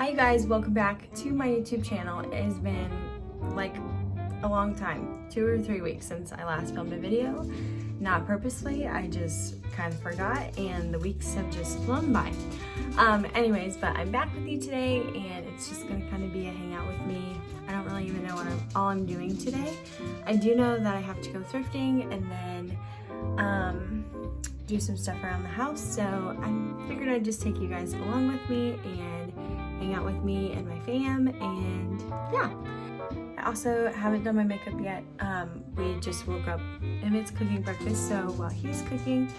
Hi guys, welcome back to my YouTube channel. It has been like a long time, 2 or 3 weeks since I last filmed a video. Not purposely, I just kind of forgot and the weeks have just flown by. Anyways, but I'm back with you today and it's just gonna kind of be a hangout with me. I don't really even know what I'm doing today. I do know that I have to go thrifting and then do some stuff around the house, so I figured I'd just take you guys along with me and hang out with me and my fam, and yeah. I also haven't done my makeup yet. We just woke up. Emmett's cooking breakfast, so while he's cooking,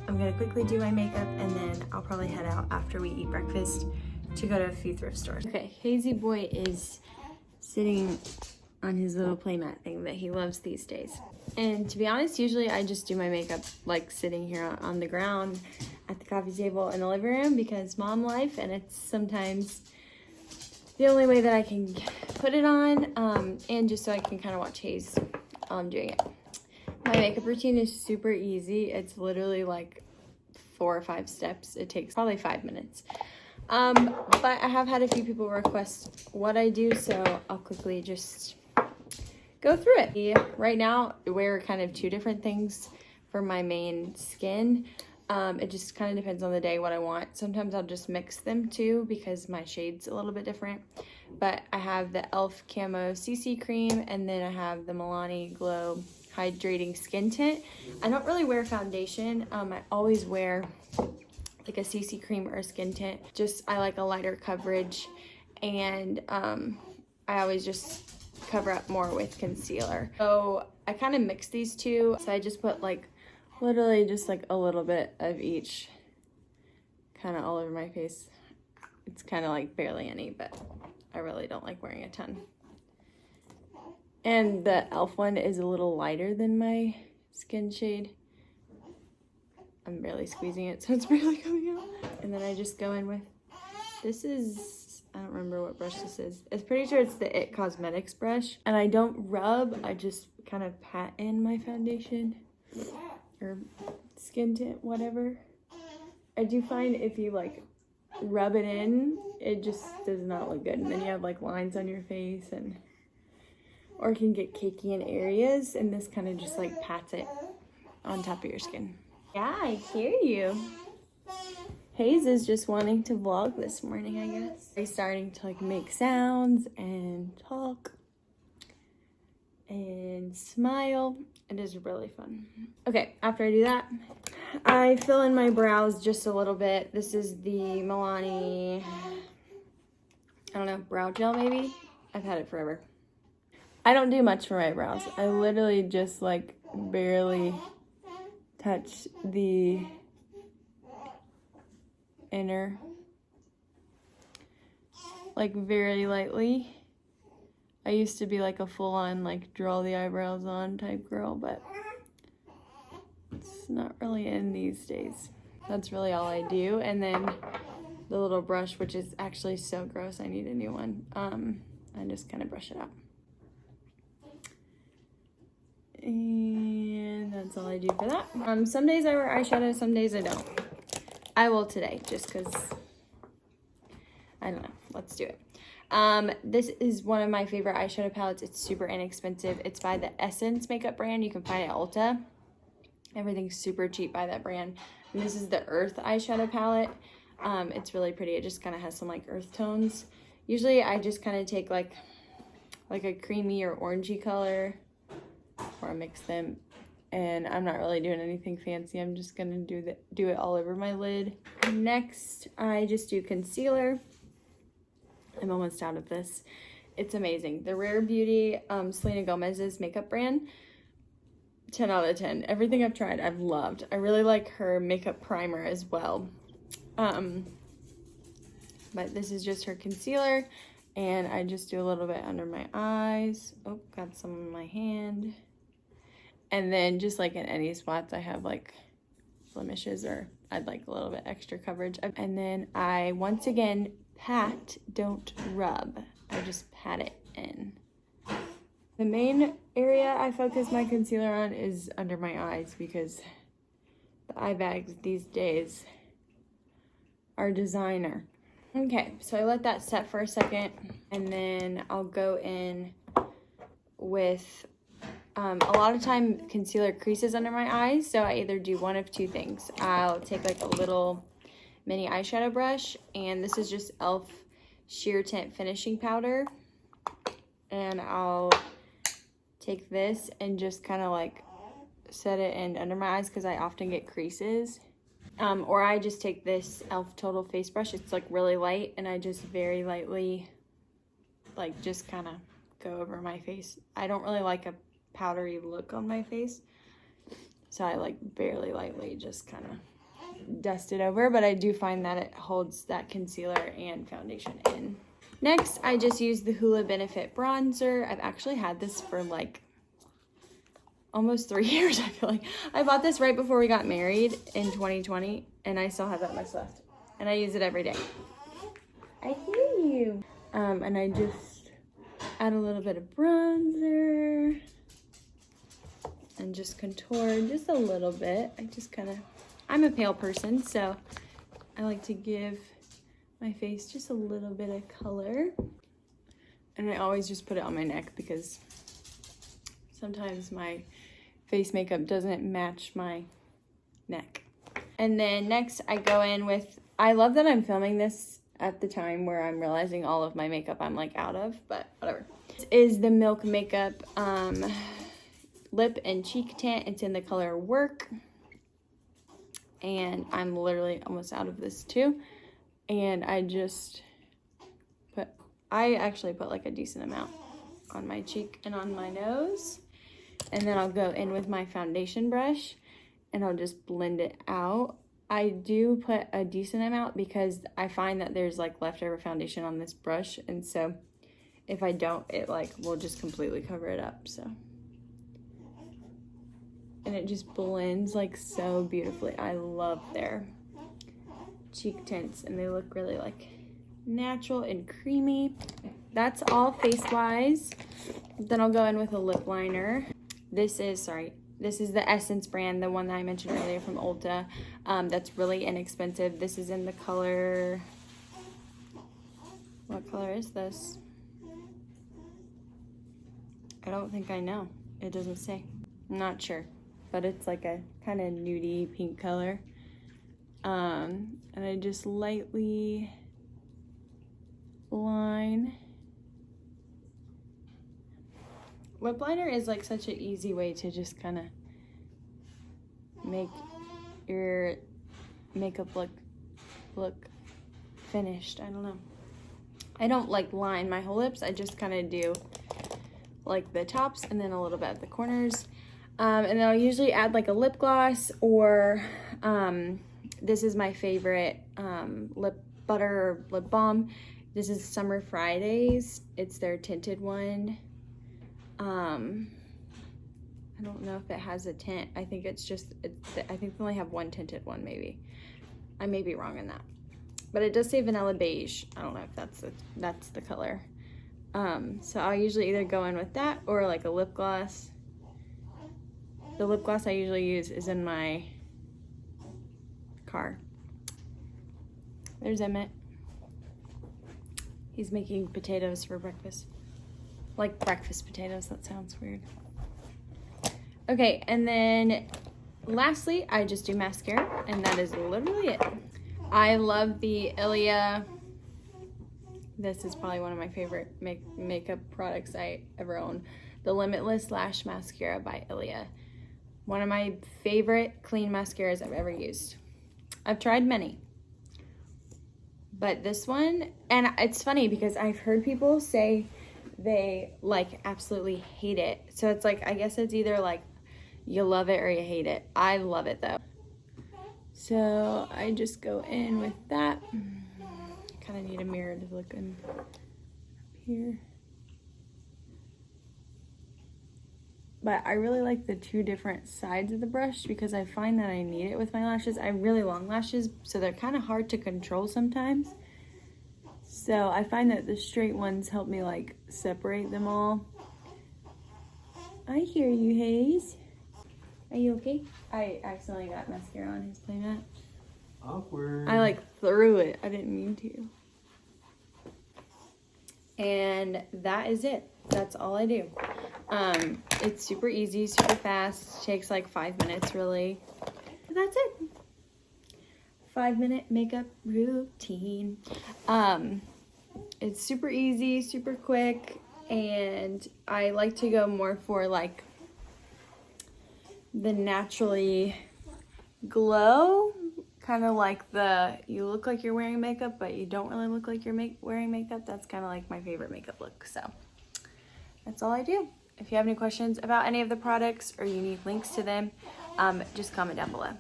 I'm gonna quickly do my makeup and then I'll probably head out after we eat breakfast to go to a few thrift stores. Okay, Hazy Boy is sitting on his little playmat thing that he loves these days. And to be honest, usually I just do my makeup like sitting here on the ground at the coffee table in the living room because mom life, and it's sometimes the only way that I can put it on, and just so I can kind of watch Hayes while I'm doing it. My makeup routine is super easy. It's literally like 4 or 5 steps. It takes probably 5 minutes. But I have had a few people request what I do, so I'll quickly just go through it. Right now, I wear kind of 2 different things for my main skin. It just kind of depends on the day what I want. Sometimes I'll just mix them too because my shade's a little bit different. But I have the e.l.f. Camo CC Cream, and then I have the Milani Glow Hydrating Skin Tint. I don't really wear foundation. I always wear like a CC cream or a skin tint. I like a lighter coverage, and I always just cover up more with concealer. So I kind of mix these two. So I just put like literally just like a little bit of each kind of all over my face. It's kind of like barely any, but I really don't like wearing a ton. And the e.l.f. one is a little lighter than my skin shade. I'm barely squeezing it, so it's barely coming out. And then I just go in with, this is, I don't remember what brush this is. It's pretty sure it's the IT Cosmetics brush. And I don't rub, I just kind of pat in my foundation or skin tint, whatever. I do find if you like rub it in, it just does not look good. And then you have like lines on your face, and or it can get cakey in areas, and this kind of just like pats it on top of your skin. Yeah, I hear you. Hayes is just wanting to vlog this morning, I guess. He's starting to like make sounds and talk and smile. It is really fun. Okay, after I do that, I fill in my brows just a little bit. This is the Milani, I don't know, brow gel maybe? I've had it forever. I don't do much for my brows. I literally just like barely touch the inner, like very lightly. I used to be like a full-on like draw the eyebrows on type girl, but it's not really in these days. That's really all I do. And then the little brush, which is actually so gross, I need a new one. I just kind of brush it out. And that's all I do for that. Some days I wear eyeshadow, some days I don't. I will today, just because, I don't know, let's do it. This is one of my favorite eyeshadow palettes. It's super inexpensive. It's by the Essence makeup brand. You can find it at Ulta. Everything's super cheap by that brand. And this is the Earth eyeshadow palette. It's really pretty. It just kind of has some like earth tones. Usually I just kind of take like a creamy or orangey color, or I mix them, and I'm not really doing anything fancy. I'm just gonna do it all over my lid. Next, I just do concealer. I'm almost out of this. It's amazing. The Rare Beauty, Selena Gomez's makeup brand. 10 out of 10. Everything I've tried, I've loved. I really like her makeup primer as well. But this is just her concealer, and I just do a little bit under my eyes. Oh, got some on my hand. And then just like in any spots I have like blemishes, or I'd like a little bit extra coverage. And then I, once again, pat, don't rub. I just pat it in. The main area I focus my concealer on is under my eyes, because the eye bags these days are designer. Okay, so I let that set for a second, and then I'll go in with, a lot of time concealer creases under my eyes, so I either do one of two things. I'll take like a little mini eyeshadow brush, and this is just e.l.f. Sheer Tint Finishing Powder, and I'll take this and just kind of like set it in under my eyes because I often get creases. Or I just take this e.l.f. Total Face Brush. It's like really light, and I just very lightly like just kind of go over my face. I don't really like a powdery look on my face, so I like barely lightly just kind of dust it over, but I do find that it holds that concealer and foundation in. Next, I just use the Hoola Benefit bronzer. I've actually had this for like almost 3 years, I feel like. I bought this right before we got married in 2020, and I still have that much left, and I use it every day. I hear you. And I just add a little bit of bronzer and just contour just a little bit. I'm a pale person, so I like to give my face just a little bit of color. And I always just put it on my neck because sometimes my face makeup doesn't match my neck. And then next I go in with, I love that I'm filming this at the time where I'm realizing all of my makeup I'm like out of, but whatever. This is the Milk Makeup lip and cheek tint. It's in the color Work, and I'm literally almost out of this too. And I actually put like a decent amount on my cheek and on my nose, and then I'll go in with my foundation brush and I'll just blend it out. I do put a decent amount because I find that there's like leftover foundation on this brush, and so if I don't, it like will just completely cover it up. So, and it just blends like so beautifully. I love their cheek tints, and they look really like natural and creamy. That's all face wise. Then I'll go in with a lip liner. This is the Essence brand, the one that I mentioned earlier from Ulta. That's really inexpensive. This is in the color, what color is this? I don't think I know. It doesn't say. I'm not sure, but it's like a kind of nudie pink color. And I just lightly line. Lip liner is like such an easy way to just kind of make your makeup look finished. I don't know. I don't like line my whole lips. I just kind of do like the tops and then a little bit at the corners. And then I'll usually add like a lip gloss, or this is my favorite lip butter or lip balm. This is Summer Fridays. It's their tinted one. I don't know if it has a tint. I think it's just, I think they only have one tinted one, maybe. I may be wrong in that. But it does say vanilla beige. I don't know if that's the color. So I'll usually either go in with that or like a lip gloss. The lip gloss I usually use is in my car. There's Emmett. He's making potatoes for breakfast. Like breakfast potatoes, that sounds weird. Okay, and then lastly, I just do mascara, and that is literally it. I love the Ilia. This is probably one of my favorite makeup products I ever own. The Limitless Lash Mascara by Ilia. One of my favorite clean mascaras I've ever used. I've tried many, but this one, and it's funny because I've heard people say they like absolutely hate it. So it's like, I guess it's either like you love it or you hate it. I love it though. So I just go in with that. Kind of need a mirror to look in up here. But I really like the two different sides of the brush because I find that I need it with my lashes. I have really long lashes, so they're kind of hard to control sometimes. So I find that the straight ones help me like separate them all. I hear you, Hayes. Are you okay? I accidentally got mascara on his playmat. Awkward. I like threw it. I didn't mean to. And that is it. That's all I do. It's super easy, super fast. Takes like 5 minutes really. And that's it. 5-minute makeup routine. It's super easy, super quick, and I like to go more for like the naturally glow, kind of like you look like you're wearing makeup but you don't really look like you're wearing makeup. That's kind of like my favorite makeup look. So that's all I do. If you have any questions about any of the products or you need links to them, just comment down below.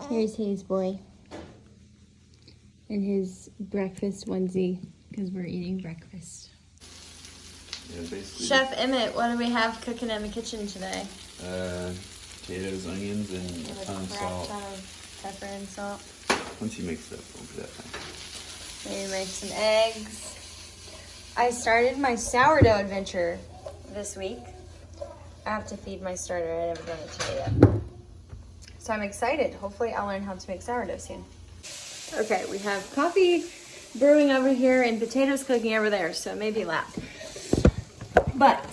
Here's Hayes boy in his breakfast onesie because we're eating breakfast. Yeah, basically. Chef Emmett, what do we have cooking in the kitchen today? Potatoes, onions, and a ton of salt. Ton of pepper and salt. Once you mix it up, don't do that thing. Maybe make some eggs. I started my sourdough adventure this week. I have to feed my starter. I haven't done it today yet. So I'm excited. Hopefully I'll learn how to make sourdough soon. Okay, we have coffee brewing over here and potatoes cooking over there, so it may be loud. But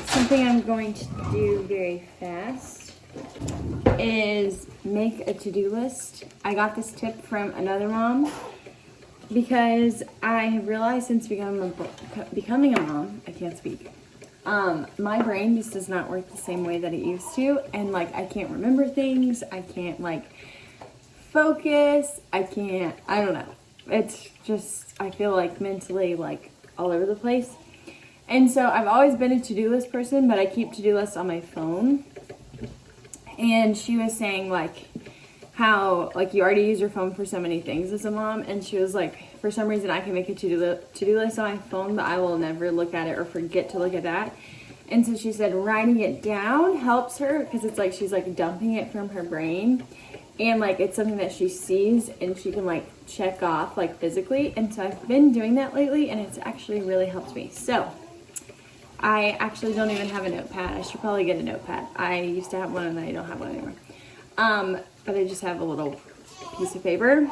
something I'm going to do very fast is make a to-do list. I got this tip from another mom because I have realized since becoming a mom, I can't speak. My brain just does not work the same way that it used to, and like I can't remember things, I can't like focus, I don't know. It's just, I feel like mentally like all over the place. And so I've always been a to-do list person, but I keep to-do lists on my phone. And she was saying like how like you already use your phone for so many things as a mom, and she was like, for some reason I can make a to-do list on my phone, but I will never look at it or forget to look at that. And so she said writing it down helps her because it's like she's like dumping it from her brain, and like it's something that she sees and she can like check off like physically. And so I've been doing that lately, and it's actually really helped me. So I actually don't even have a notepad. I should probably get a notepad. I used to have one and I don't have one anymore. But I just have a little piece of paper.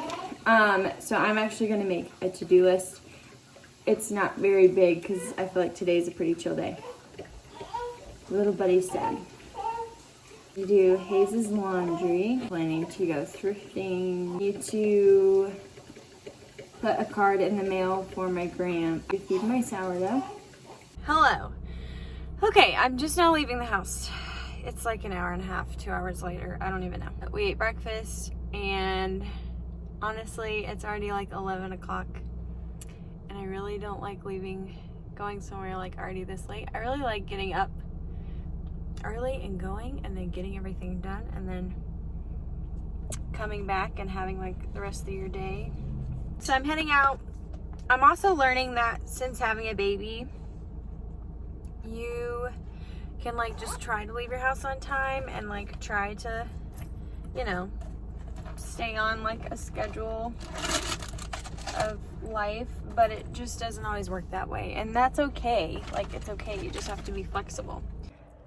So I'm actually going to make a to-do list. It's not very big because I feel like today's a pretty chill day. Little buddy said, you do Hayes' laundry, planning to go thrifting, need to put a card in the mail for my gram, to feed my sourdough. Hello. Okay, I'm just now leaving the house. It's like an hour and a half, 2 hours later. I don't even know. We ate breakfast, and honestly, it's already like 11 o'clock. And I really don't like going somewhere like already this late. I really like getting up early and going and then getting everything done and then coming back and having like the rest of your day. So I'm heading out. I'm also learning that since having a baby, you can like just try to leave your house on time and like try to, you know, stay on like a schedule of life, but it just doesn't always work that way, and that's okay. Like, it's okay, you just have to be flexible.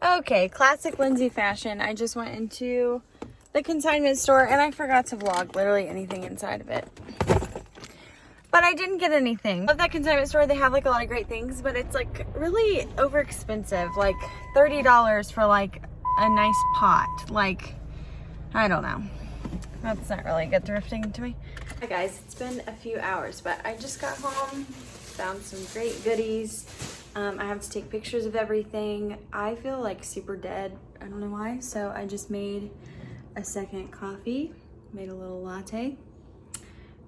Okay, classic Lindsay fashion. I just went into the consignment store and I forgot to vlog literally anything inside of it. But I didn't get anything. At that consignment store, they have like a lot of great things, but it's like really over expensive. Like $30 for like a nice pot. Like, I don't know. That's not really good thrifting to me. Hi guys, it's been a few hours, but I just got home, found some great goodies. I have to take pictures of everything. I feel like super dead. I don't know why. So I just made a second coffee, made a little latte,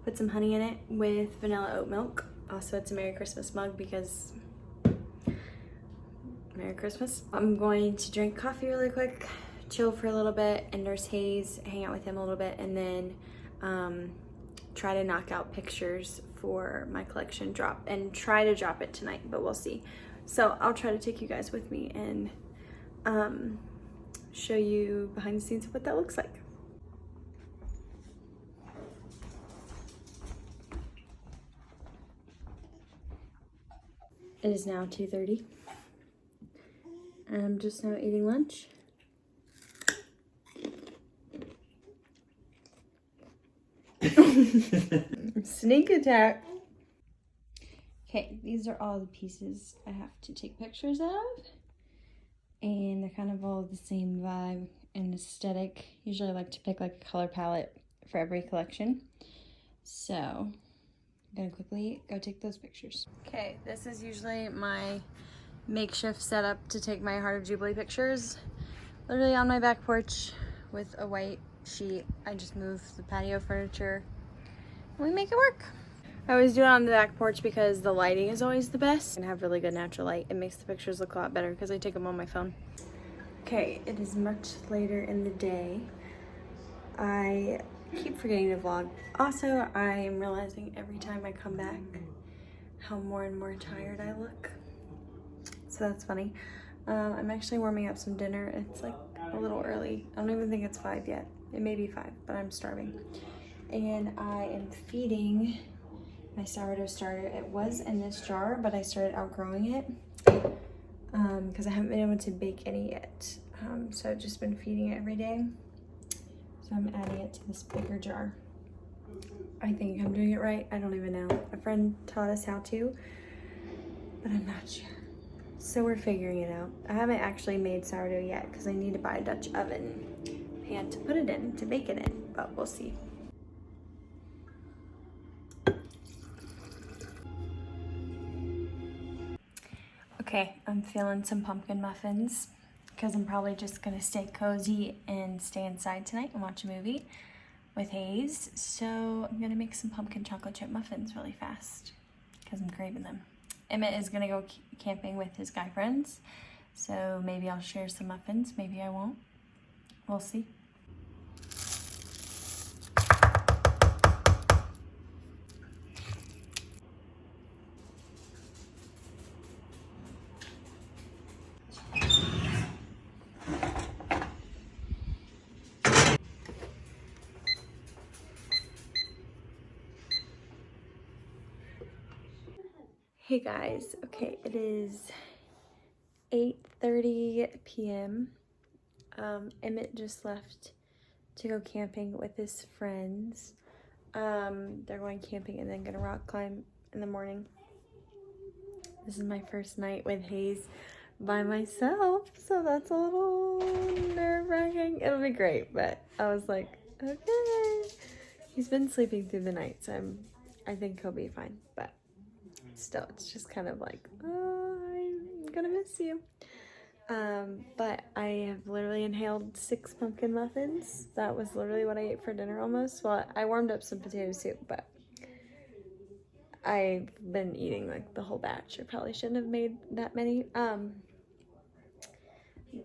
put some honey in it with vanilla oat milk. Also, it's a Merry Christmas mug because Merry Christmas. I'm going to drink coffee really quick, chill for a little bit, and nurse Hayes, hang out with him a little bit, and then try to knock out pictures for my collection drop and try to drop it tonight, but we'll see. So I'll try to take you guys with me and show you behind the scenes of what that looks like. It is now 2:30 and I'm just now eating lunch. Sneak attack. Okay, these are all the pieces I have to take pictures of. And they're kind of all the same vibe and aesthetic. Usually I like to pick like a color palette for every collection. So I'm gonna quickly go take those pictures. Okay, this is usually my makeshift setup to take my Heart of Jubilee pictures. Literally on my back porch with a white sheet. I just move the patio furniture and we make it work. I always do it on the back porch because the lighting is always the best and have really good natural light. It makes the pictures look a lot better because I take them on my phone. Okay, it is much later in the day. I keep forgetting to vlog. Also, I am realizing every time I come back how more and more tired I look. So that's funny. I'm actually warming up some dinner. It's like a little early. I don't even think it's 5 yet. It may be 5, but I'm starving. And I am feeding my sourdough starter. It was in this jar, but I started outgrowing it because I haven't been able to bake any yet. So I've just been feeding it every day. So I'm adding it to this bigger jar. I think I'm doing it right. I don't even know. A friend taught us how to, but I'm not sure. So we're figuring it out. I haven't actually made sourdough yet because I need to buy a Dutch oven pan to put it in, to bake it in, but we'll see. Okay, I'm feeling some pumpkin muffins because I'm probably just gonna stay cozy and stay inside tonight and watch a movie with Hayes. So I'm gonna make some pumpkin chocolate chip muffins really fast because I'm craving them. Emmett is gonna go camping with his guy friends, so maybe I'll share some muffins, maybe I won't. We'll see. Hey guys, okay, it is 8:30 p.m. Emmett just left to go camping with his friends. They're going camping and then gonna rock climb in the morning. This is my first night with Hayes by myself, so that's a little nerve-wracking. It'll be great, but I was like, okay. He's been sleeping through the night, so I think he'll be fine, but still, it's just kind of like, oh, I'm gonna miss you. But I have literally inhaled 6 pumpkin muffins. That was literally what I ate for dinner almost. Well, I warmed up some potato soup, but I've been eating like the whole batch. I probably shouldn't have made that many.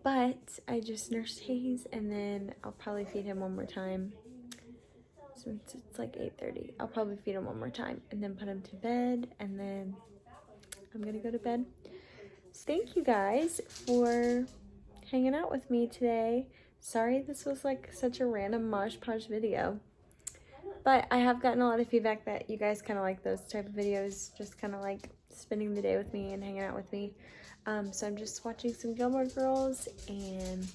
But I just nursed Hayes and then I'll probably feed him one more time. Since it's like 8:30, I'll probably feed him one more time and then put him to bed, and then I'm gonna go to bed. So thank you guys for hanging out with me today. Sorry this was like such a random mosh posh video, but I have gotten a lot of feedback that you guys kind of like those type of videos, just kind of like spending the day with me and hanging out with me. So I'm just watching some Gilmore Girls and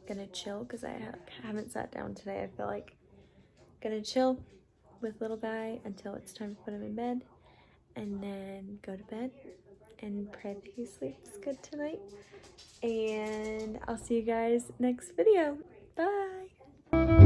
gonna chill because I haven't sat down today. I feel like gonna chill with little guy until it's time to put him in bed, and then go to bed and pray that he sleeps good tonight. And I'll see you guys next video. Bye.